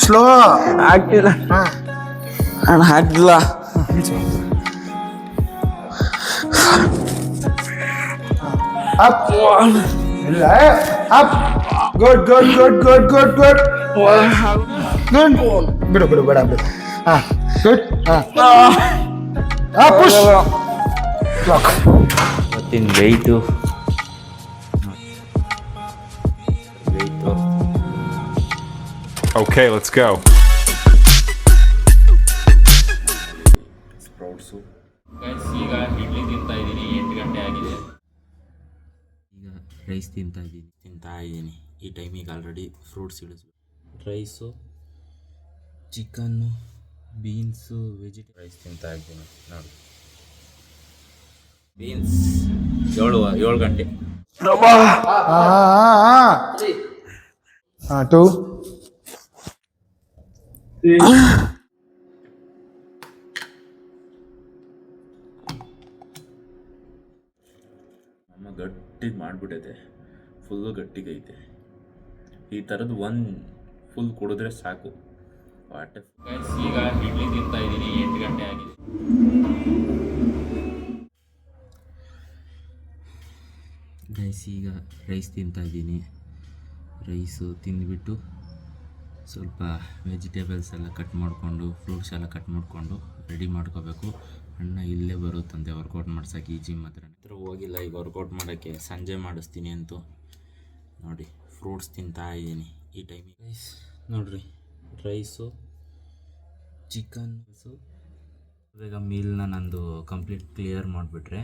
Slow ಆಗ್ತಿಲ್ಲ ಅಣ್ಣ, ಆಗ್ತಿಲ್ಲ. ಅಪ್ ಇಲ್ಲ up. Good good good good good good good. ಬಿಡು ಬಿಡು ಬೇಡ ಬಿಡು. ಹಾಂ ಗುಡ್. ಹಾಂ ಪುಷ್ ಕ್ಲಾಕ್. ಮತ್ತಿನ್ weight Okay, let's go. Sprouts. ಈಗ ಇಡ್ಲಿ ತಿಂತಾ ಇದ್ದೀನಿ, 8 ಗಂಟೆ ಆಗಿದೆ. ಈಗ ರೈಸ್ ತಿಂತಾ ಇದ್ದೀನಿ. ಈ ಟೈಮಿಗೆ ಆಲ್ರೆಡಿ ಫ್ರೂಟ್ಸ್ ಇಳಿಸ್ಬೇಕು. ರೈಸು, ಚಿಕನ್ನು, ಬೀನ್ಸು, ರೈಸ್ ತಿಂತಾ ಇದ್ದೀನಿ ನೋಡಿ. ಬೀನ್ಸ್ 7 ಗಂಟೆ. ಹಾಂ 2 ಅಮ್ಮ ಗಟ್ಟಿಗೆ ಮಾಡಿಬಿಟ್ಟೈತೆ, ಫುಲ್ಲು ಗಟ್ಟಿಗೈತೆ. ಈ ಥರದ್ದು ಒಂದು ಫುಲ್ ಕುಡಿದ್ರೆ ಸಾಕು. ವಾಟರ್ ಈಗ ಇಡ್ಲಿ ತಿಂತಾ ಇದ್ದೀನಿ, 8 ಗಂಟೆ ಆಗಿದೆ. ಗೈಸ್ ಈಗ ರೈಸ್ ತಿಂತಾ ಇದ್ದೀನಿ. ರೈಸು ತಿಂದುಬಿಟ್ಟು ಸ್ವಲ್ಪ ವೆಜಿಟೇಬಲ್ಸ್ ಎಲ್ಲ ಕಟ್ ಮಾಡಿಕೊಂಡು, ಫ್ರೂಟ್ಸ್ ಎಲ್ಲ ಕಟ್ ಮಾಡಿಕೊಂಡು ರೆಡಿ ಮಾಡ್ಕೋಬೇಕು. ಅಣ್ಣ ಇಲ್ಲೇ ಬರುತ್ತಂತೆ ವರ್ಕೌಟ್ ಮಾಡ್ಸೋಕ್ಕೆ, ಈ ಜಿಮ್ ಹತ್ರ ಹೋಗಿಲ್ಲ. ಈಗ ವರ್ಕೌಟ್ ಮಾಡೋಕ್ಕೆ ಸಂಜೆ ಮಾಡಿಸ್ತೀನಿ ಅಂತೂ. ನೋಡಿ ಫ್ರೂಟ್ಸ್ ತಿಂತಾ ಇದ್ದೀನಿ ಈ ಟೈಮಿಗೆ. ರೈಸ್ ನೋಡಿರಿ, ರೈಸು, ಚಿಕನ್ಸು. ಬೇಗ ಮೀಲ್ನ ನಂದು ಕಂಪ್ಲೀಟ್ ಕ್ಲಿಯರ್ ಮಾಡಿಬಿಟ್ರೆ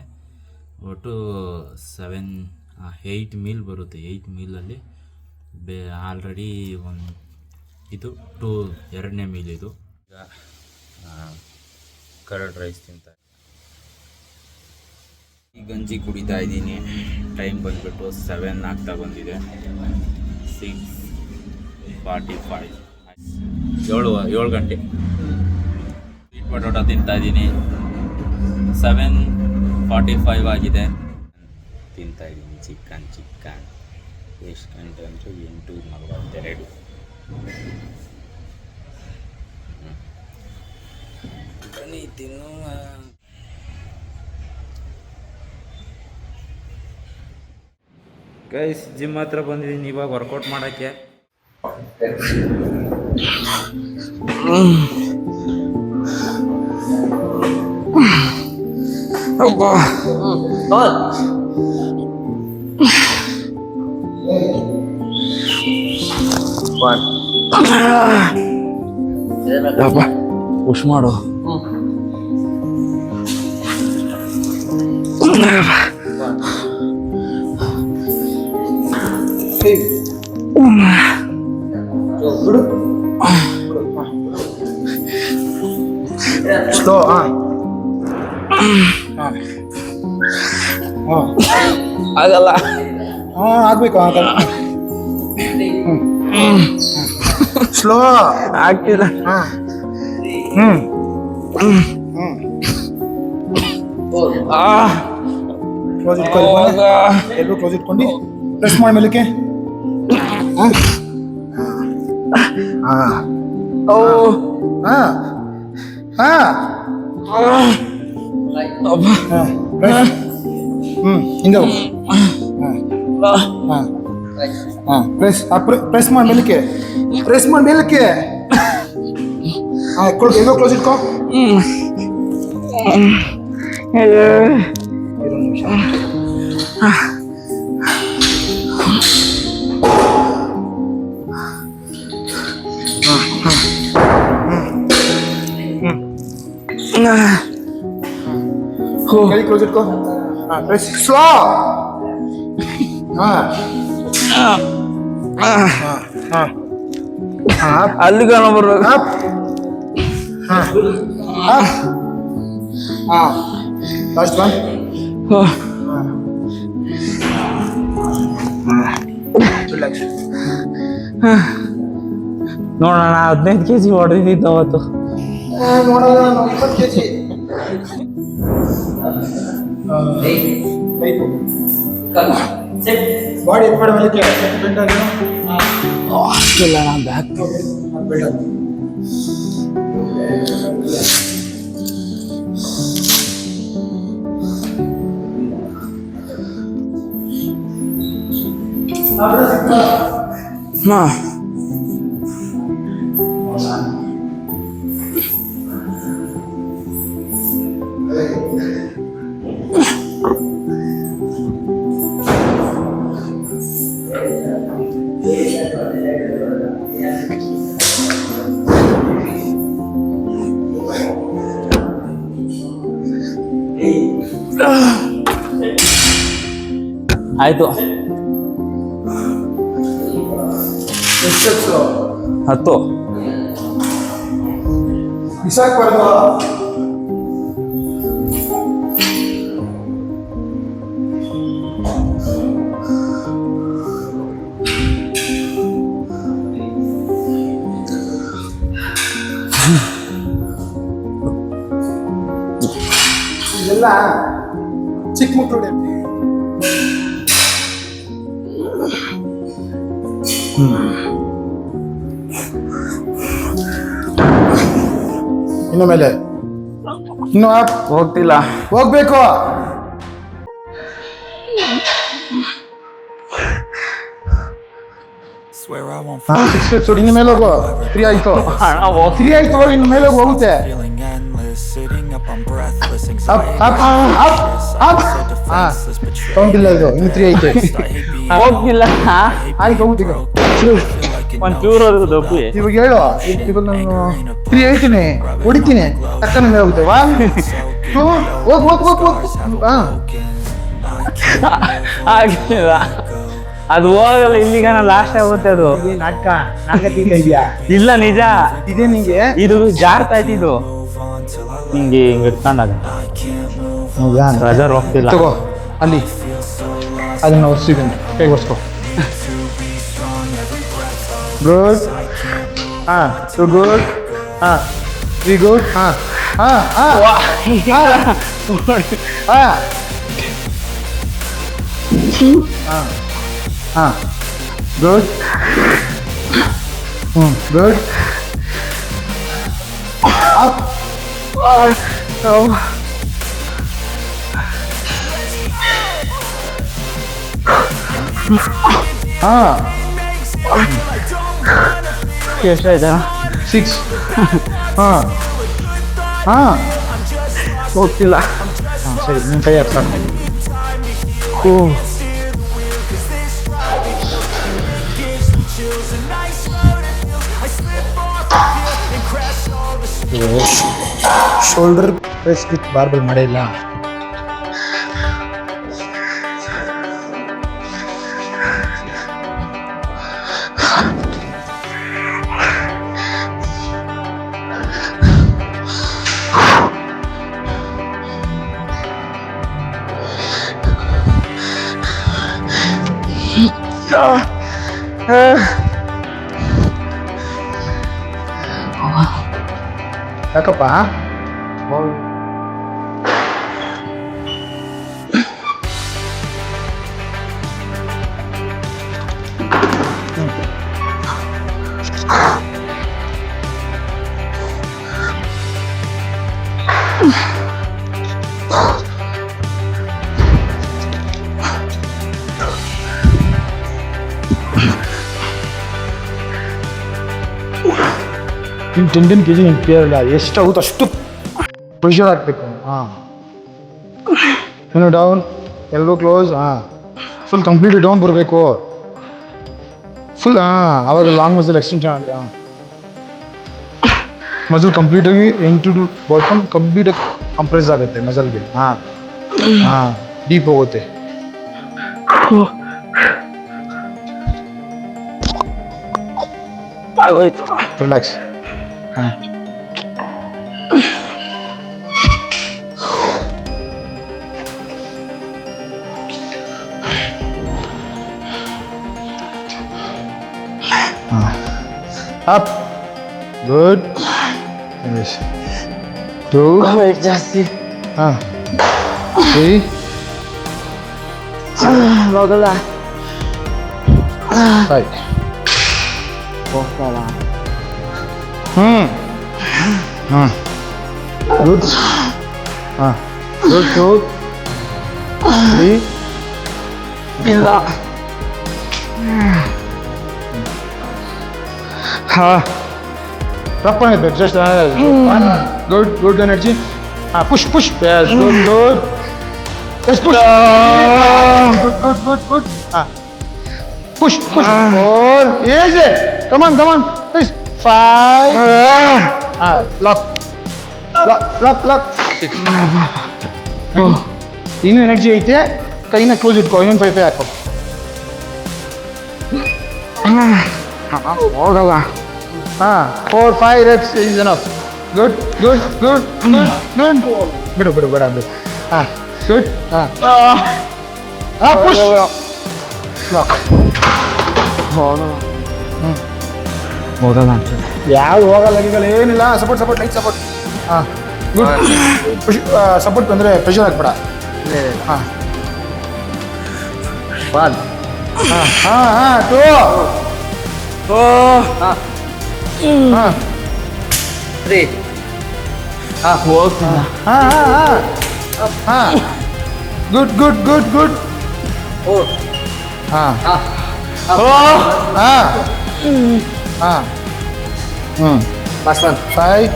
ಒಟ್ಟು 8 ಮೀಲ್ ಬರುತ್ತೆ. 8 ಮೀಲಲ್ಲಿ ಆಲ್ರೆಡಿ ಇದು 2ನೇ ಮೀಲ್ ಇದು. ಈಗ ಕರ್ಡ್ ರೈಸ್ ತಿಂತ ಈ ಗಂಜಿ ಕುಡಿತಾ ಇದ್ದೀನಿ. ಟೈಮ್ ಬಂದುಬಿಟ್ಟು 7 ಆಗ್ತಾ ಬಂದಿದೆ. 6:45 7 ಗಂಟೆ. ಸ್ವೀಟ್ ಪೊಟೊಟೊ ತಿಂತಾ ಇದ್ದೀನಿ. 7:45 ಆಗಿದೆ. ತಿಂತಾ ಇದ್ದೀನಿ ಚಿಕನ್. ಎಷ್ಟು ಗಂಟೆ ಅಂದರೆ 8:42. ಬನ್ನಿ ತಿನ್ನುವ. ಗೈಸ್ ಜಿಮ್ ಹತ್ರ ಬಂದಿದ್ದೀನಿ ಇವಾಗ ವರ್ಕೌಟ್ ಮಾಡೋಕ್ಕೆ. ಪುಷ್ ಮಾಡು. ಸ್ಲೋ. ಆಗಲ್ಲ. ಆಗ್ಬೇಕು. ಸ್ಲೋ ಆಗ್ತಿಲ್ಲ. ಕ್ಲೋಸ್ ಇಟ್ಕೊಂಡು ಎಲ್ಲರೂ ಕ್ಲೋಸ್ ಇಟ್ಕೊಂಡು ಪ್ರೆಸ್ ಮಾಡಿ ಮೇಲಕ್ಕೆ. ಹಿಂಗೆ ಪ್ರೆಸ್ ಮಾಡಿ ಮೇಲಕ್ಕೆ. ಪ್ರೆಸ್ ಮಾಡಿ ಮೇಲಕ್ಕೆ. ಎಲ್ಲೋ ಕ್ಲೋಸ್ ಇಟ್ಕೋ. 2 ನಿಮಿಷ. ಕೈ ಕ್ಲೋಸ್ ಇಟ್ಕೋ. Press slow. ಅಲ್ಲಿಗ ಬರ್ಬೇಕು. Last one. ರಿಲ್ಯಾಕ್ಸ್. ನೋಡೋಣ 15 kg ಹೊಡೆದಿದ್ದು ಅವತ್ತು. ನೋಡೋಣ 20 kg. ಬಾಡಿ ಎತ್ಬೇಡ ಮೇಲಕ್ಕೆ. ಇಲ್ಲ ನಾನು ಬ್ಯಾಕ್ ಹಾಂ ಆಯಿತು 10 ಬಿಸಾಕ್ಬಾರ್ದು. ಇದೆಲ್ಲ ಚಿಕ್ಕ ಮಕ್ಕಳು ಇನ್ನು ಮೇಲೆ ಇನ್ನು ಹೋಗ್ತಿಲ್ಲ ಹೋಗ್ಬೇಕು. ಇನ್ನು ಮೇಲೆ ಹೋಗು. 3 ಆಯ್ತು 3 ಆಯ್ತು. ಇನ್ನು ಮೇಲೆ ಹೋಗುತ್ತೆ. ಕೌಂಟ್ ಇಲ್ಲ ಇದು. ಇನ್ನು 3 ಐತೆ. ಹೋಗ್ತಿಲ್ಲ ಆಯ್ತು ಹೋಗ್ತೀಗ. ಒಂಚೂರು ಇವಾಗ ಹೇಳು. ಇವಾಗ ನಾನು 3 ಹೇಳ್ತೀನಿ, ಹೊಡಿತೀನಿ, ತಕ್ಕ ಮೇಲೆ ಹೋಗುತ್ತೆ. 1 2 ಹೋಗ್. ಆಗಿಲ್ಲ ಅದು ಹೋಗಲ್ಲ. ಇಲ್ಲಿಗ ಲಾಸ್ಟ್ ಆಗುತ್ತೆ ಅದು. ನಾಟಕ ಇದೆಯಾ? ಇಲ್ಲ ನಿಜ ಇದೆ ನಿಂಗೆ. ಇದು ಜಾರ್ತಾ ಇದ್ದು ಹಿಂಗೆ ಹಿಂಗೆ ಇಟ್ಕೊಂಡಾಗ ರಜರ್ ಹೋಗ್ತಿಲ್ಲ. ತಗೋ ಅಲ್ಲಿ ಅದನ್ನ ಒರ್ಸಿದ್ದೀನಿ, ಕೈ ಒರ್ಸ್ಕೊ. ಗುಡ್. ಹಾಂ 2 ಗುಡ್. ಹಾಂ 3 ಗುಡ್. ಹಾಂ ಹಾಂ ಹಾಂ ಹಾಂ ಹಾಂ ಗುಡ್. ಗುಡ್. ಅಪ್. ಹಾಂ ಎಷ್ಟಾಯ್ತಾ? 6. ಹಾಂ ಹಾಂ ಹೋಗ್ತಿಲ್ಲ. ಹಾಂ ಸರಿ, ನಿಮ್ಮ ಕೈ ಹಾಕ್ತಾರೆ. ಶೋಲ್ಡರ್ ಪ್ರೆಸ್ ವಿತ್ ಬಾರ್ಬಲ್ ಮಾಡೇ ಇಲ್ಲ. ಯಾಕಪ್ಪ? ಇನ್ನು 10 kg ನಿಂಗೆ ಕ್ಲಿಯರ್ ಇಲ್ಲ. ಎಷ್ಟಾಗುತ್ತೆ ಅಷ್ಟು ಪ್ರೆಷರ್ ಹಾಕಬೇಕು. ಹಾಂ ಇನ್ನು ಡೌನ್, ಎಲ್ಲೋ ಕ್ಲೋಸ್. ಹಾಂ ಫುಲ್ ಕಂಪ್ಲೀಟ್ ಡೌನ್ ಬರಬೇಕು. ಫುಲ್ ಆವಾಗ ಲಾಂಗ್ ಮಸಲ್ ಎಕ್ಸ್ಟೆನ್ಷನ್ ಆಗಿದೆ. ಮಸಲ್ ಕಂಪ್ಲೀಟಾಗಿ ಎಂಟು ಟು ಬಾಟಮ್ ಕಂಪ್ಲೀಟಾಗಿ ಕಂಪ್ರೆಸ್ ಆಗುತ್ತೆ ಮಸಲ್ಗೆ. ಹಾಂ ಡೀಪ್ ಹೋಗುತ್ತೆ. ಆಗೋಯ್ತು. ರಿಲ್ಯಾಕ್ಸ್. ಹಾಂ ಅಪ್. ಗುಡ್. 2 ವೇಟ್ ಜಾಸ್ತಿ. ಹಾಂ 3 ಹೋಗಲ್ಲ. 5 ಹೋಗ್ತಾಯಿಲ್ಲ. ಹಾಂ ಗುಡ್. ಹಾಂ ಗುಡ್ 2 3. ಇಲ್ಲ. ಹಾಂ ರಫ್ ಆಗಿತ್ತು ಜಸ್ಟ್ ಗುಡ್ ಗುಡ್ ಎನರ್ಜಿ. ಹಾಂ push push yes good good yes push good good good good. ಹಾಂ push push 4 easy come on come on please 5. ಹಾಂ ಲಾಕ್ ಲಾಕ್ ಲಾಕ್ 6. ಇನ್ನೂ ಎನರ್ಜಿ ಐತೆ, ಕೈನ ಕ್ಲೋಸ್ ಇಟ್ಕೋ, ಇನ್ನೊಂದು 5 ಹಾಕೋ. ಹೋಗಲ್ಲ. ಹಾಂ 4 5 reps is enough. Good good good good good. ಬಿಡು ಬಿಡು ಬೇಡ ಬಿಡು. ಹಾಂ ಗುಡ್. ಹಾಂ ಹಾಂ ಪುಷ್ ಲಾಕ್. ಹೋಗಲ್ಲ. ಹೋಗಲ್ಲ ಅಂತ. ಯಾವುದು ಹೋಗಲ್ಲ ಗೀಗಲ್ಲ ಏನಿಲ್ಲ. Support support light support. ಹಾಂ ಗುಡ್ ಪುಷ್ ಸಪೋರ್ಟ್ ಬಂದರೆ ಪ್ರೆಷರ್ ಹಾಕ್ಬೇಡ. ಹಾಂ 1. ಹಾಂ ಹಾಂ ಹಾಂ 2. ಹಾಂ 3. ಹೋಗ್ತಿಲ್ಲ. ಹಾಂ ಹಾಂ ಹಾಂ ಹಾಂ ಗುಡ್ ಗುಡ್ ಗುಡ್ ಗುಡ್. 4. ಹಾಂ ಹಾಂ ಹಾಂ Last one. 5.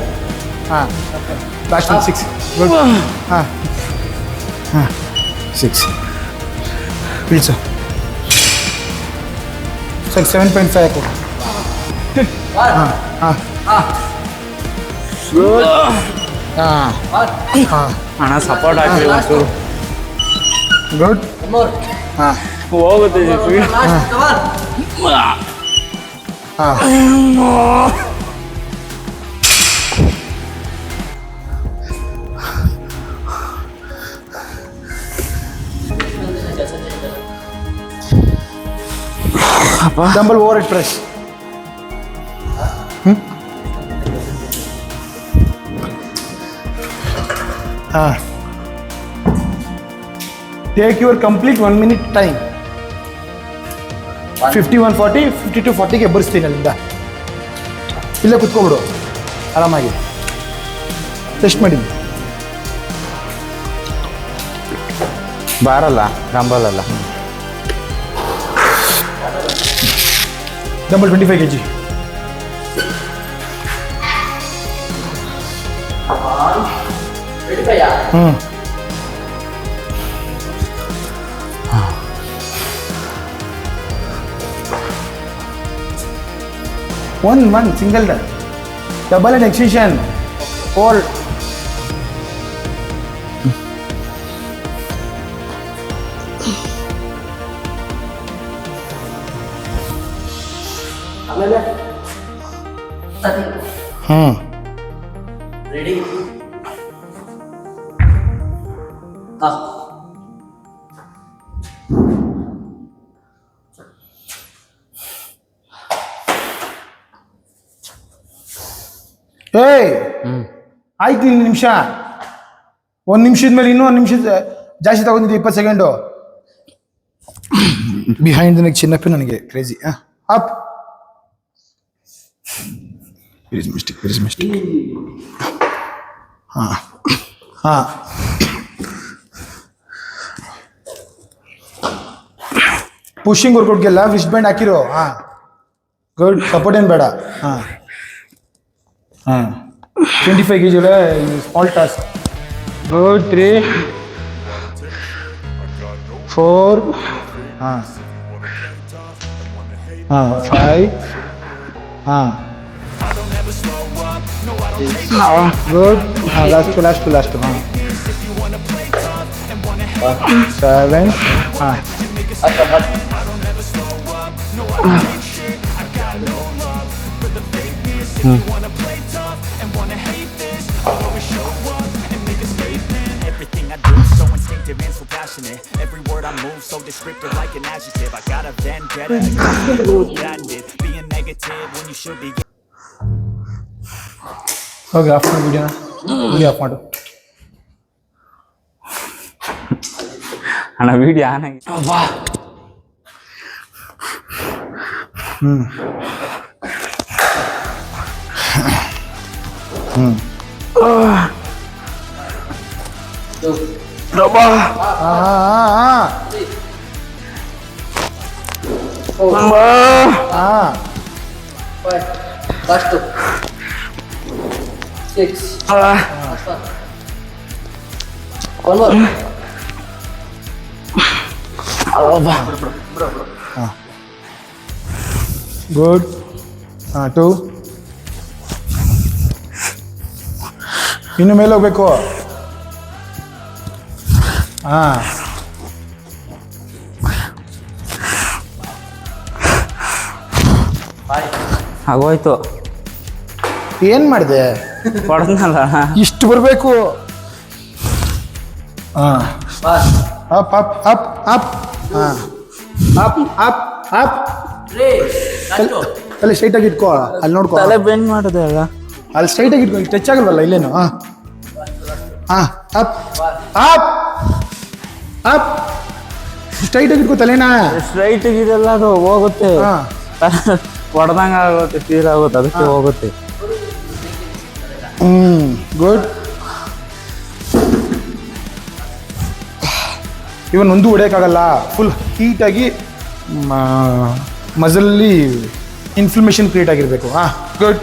ಹಾಂ ಲಾಸ್ಟ್ 6. ಗುಡ್. ಹಾಂ ಹಾಂ 6 ಇಳಿಸು. ಸರಿ 7.5 ಹಾಕು. ಹಾಂ ಹಾಂ ಹಾಂ ಹಾಂ ಹಣ ಸಪೋರ್ಟ್ ಹಾಕಿ ಒಂದು ಗುಡ್. ಹಾಂ ಹೋಗುತ್ತೆ. ಹಾಂ ಡಂಬಲ್ ಓವರ್ ಹೆಡ್ ಪ್ರೆಸ್. ಹಾಂ take your complete 1 minute time. 51 40 52 40ಗೆ ಬರ್ಸ್ತೀನಿ ಅಲ್ಲಿಂದ. ಇಲ್ಲೇ ಕುತ್ಕೊಬಿಡು ಆರಾಮಾಗಿ. ಟೆಸ್ಟ್ ಮಾಡಿ. ಬಾರಲ್ಲ ಡಂಬಲ್ ಡಂಬಲ್ 25 kg. ಹ್ಞೂ 1 single double and extension 4. Ready. ಏಯ್ ಆಯ್ತು. 1 ನಿಮಿಷ. 1 ನಿಮಿಷದ ಮೇಲೆ ಇನ್ನೂ 1 ನಿಮಿಷ ಜಾಸ್ತಿ ತಗೊಂಡಿದ್ದೆ. 20 ಸೆಕೆಂಡು ಬಿಹೈಂಡ್ ನನಗೆ ಚಿನ್ನಪ್ಪಿ ನನಗೆ ಕ್ರೇಜಿ. Up mistake. ಹಾಂ ಹಾಂ ಪುಷಿಂಗ್ ವರ್ಕೌಟ್ಗೆಲ್ಲ ವಿಸ್ಟ್ ಬ್ಯಾಂಡ್ ಹಾಕಿರೋ. ಹಾಂ ಗುಡ್. ಸಪೋರ್ಟ್ ಏನು ಬೇಡ. ಹಾಂ ಹಾಂ 25 kg ಸ್ಮಾಲ್ ಟಾಸ್ಕ್. ಗುಡ್ 3 4. ಹಾಂ ಹಾಂ 5. ಹಾಂ ಗುಡ್. ಹಾಂ ಲಾಸ್ಟ್. ಹಾಂ 7. ಹಾಂ Everything I do so instinctive and so passionate. Every word I move so descriptive like an adjective. I got a vendetta against you, patented. Being negative when you should be. ಹೋಗಿ of ಮಾಡು ವಿಡಿಯೋನ. Of ಮಾಡು. ಅಣ್ಣ video on ಆಗಿ. ಹ್ಞೂ ಹಾಂ First 6. One more. Good ಹಾಂ 2 ಇನ್ನು ಮೇಲೆ ಹೋಗ್ಬೇಕು ಹಾಂ ಆಗೋಯ್ತು. ಏನು ಮಾಡಿದೆ ಹೊಡೆದ್ನಲ್ಲ. ಇಷ್ಟು ಬರಬೇಕು ಹಾಂ ಅಪ್ ಅಪ್ ಅಪ್ ಅಪ್ ಹಾಂ ಅಪ್ ಅಪ್ ಅಪ್ ಅಲ್ಲಿ ಸ್ಟ್ರೈಟಾಗಿ ಇಟ್ಕೋ ಅಲ್ಲಿ ನೋಡ್ಕೋ ತಲೆ ಬೆಂಡ್ ಮಾಡಿದೆ ಅಲ್ಲ. ಅಲ್ಲಿ ಸ್ಟ್ರೈಟಾಗಿ ಇಟ್ಕೋ ಟಚ್ ಆಗಲ್ವಲ್ಲ ಇಲ್ಲೇನು ಹಾಂ ಹಾಂ ಅಪ್ ಅಪ್ ಅಪ್ ಸ್ಟ್ರೈಟಾಗಿ ಇಟ್ಕೋ ತಲೆನಾ ಸ್ಟ್ರೈಟ್ ಇದೆಲ್ಲ ಅದು ಹೋಗುತ್ತೆ. ಹಾಂ ಹೊಡೆದಂಗೆ ಆಗುತ್ತೆ, ಫೀಲ್ ಆಗುತ್ತೆ, ಅದಕ್ಕೆ ಹೋಗುತ್ತೆ. ಗುಡ್ ಇವನ್ ಒಂದು ಹೊಡೆಯೋಕ್ಕಾಗಲ್ಲ, ಫುಲ್ ಹೀಟಾಗಿ ಮಸಲಲ್ಲಿ ಇನ್ಫ್ಲಮೇಷನ್ ಕ್ರಿಯೇಟ್ ಆಗಿರಬೇಕು. ಹಾಂ ಗುಡ್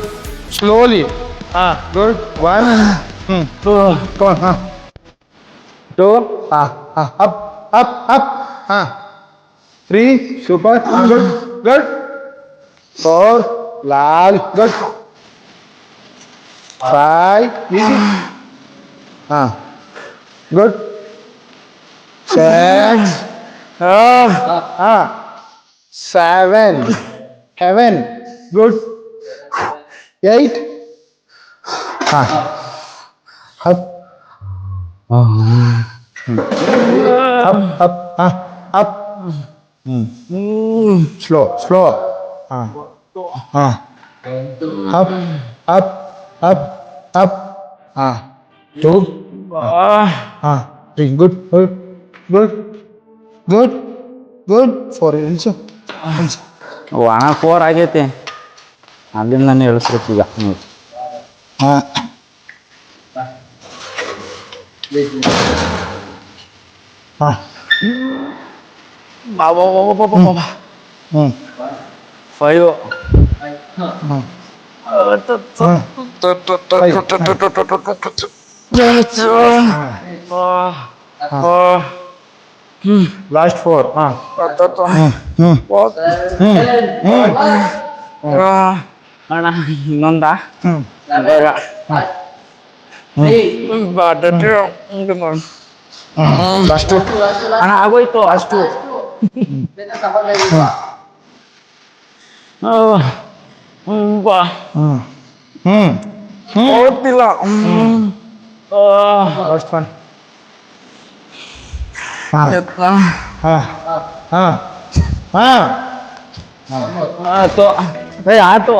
ಸ್ಲೋಲಿ ಹಾಂ ಗುಡ್ 1 2 ಹಾಂ 2 ಹಾಂ ಹಾಂ ಅಪ್ ಅಪ್ ಅಪ್ ಹಾಂ 3 super good good 4 Lal good 5 easy ಹಾಂ ಗುಡ್ 6 ಹಾಂ 7 heaven good 8 ಹಾಂ up up ಹಾಂ up ಸ್ಲೋ ಸ್ಲೋ ಹಾಂ ಹಾಂ up up up up ಹಾಂ 2 ಹಾಂ 3 good good good good good 4 ಇಳಿಸು ಒಣ 4 ಆಗೈತೆ. ಅಲ್ಲಿಂದ ನಾನು ಇಳಿಸ್ಬೇಕು ಈಗ. ಹಾಂ ಹಾಂ ಹ್ಞೂ 5 ಲಾಸ್ಟ್ 4 ಹಾಂ ಅಣ್ಣ ಇನ್ನೊಂದಾ? ಲಾಸ್ಟು ಅಣ್ಣ ಆಗೋಯ್ತು ಅಷ್ಟು. ಓದ್ತಿಲ್ಲ. ಲಾಸ್ಟ್ 1 ಹಾಂ ಹಾಂ ಹಾಂ ಹಾಂ ಆಯ್ತು. ಆಯ್ತು.